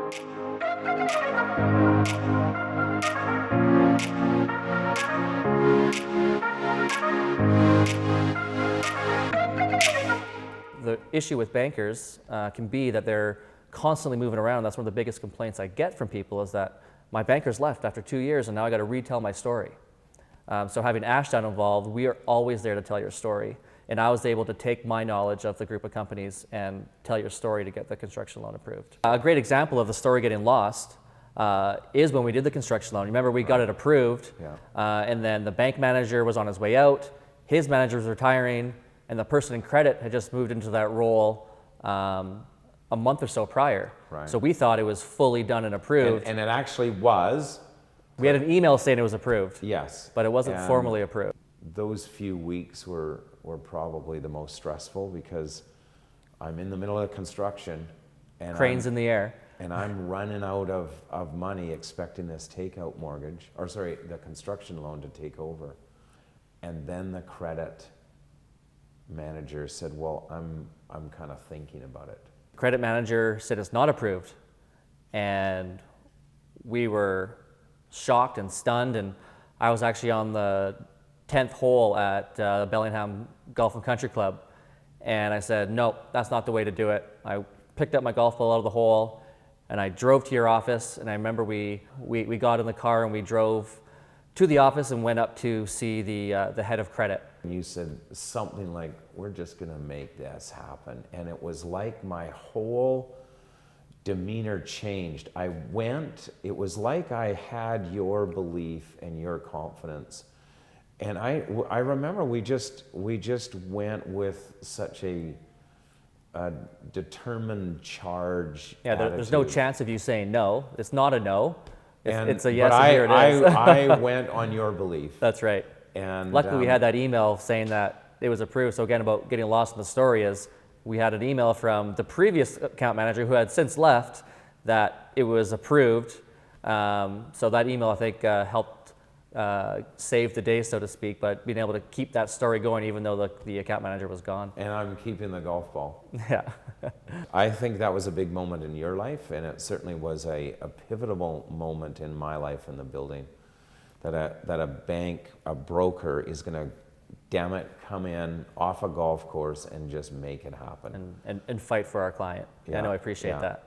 The issue with bankers can be that they're constantly moving around. That's one of the biggest complaints I get from people is that my banker's left after 2 years and now I got to retell my story. So having Ashdown involved, we are always there to tell your story. And I was able to take my knowledge of the group of companies and tell your story to get the construction loan approved. A great example of the story getting lost is when we did the construction loan. Remember, we got it approved, and then the bank manager was on his way out, his manager was retiring, and the person in credit had just moved into that role a month or so prior. Right. So we thought it was fully done and approved. And it actually was. We had an email saying it was approved. Yes. But it wasn't formally approved. Those few weeks were probably the most stressful because I'm in the middle of construction. And Cranes in the air. And I'm running out of money expecting this takeout mortgage, or sorry, the construction loan to take over. And then the credit manager said, well, I'm kind of thinking about it. Credit manager said it's not approved. And we were shocked and stunned. And I was actually on the 10th hole at the Bellingham Golf and Country Club. And I said, nope, that's not the way to do it. I picked up my golf ball out of the hole and I drove to your office. And I remember we got in the car and we drove to the office and went up to see the head of credit. You said something like, we're just gonna make this happen. And it was like my whole demeanor changed. It was like I had your belief and your confidence. And I remember we just went with such a determined charge. Yeah, there's no chance of you saying no. It's not a no. It's a yes, but and here it is. I went on your belief. That's right. And luckily we had that email saying that it was approved. So again, about getting lost in the story is we had an email from the previous account manager who had since left that it was approved. So that email I think helped save the day, so to speak, but being able to keep that story going even though the account manager was gone. And I'm keeping the golf ball. Yeah. I think that was a big moment in your life, and it certainly was a pivotal moment in my life in the building. That a bank, a broker is going to, damn it, come in off a golf course and just make it happen. And fight for our client. Yeah, I know, I appreciate that.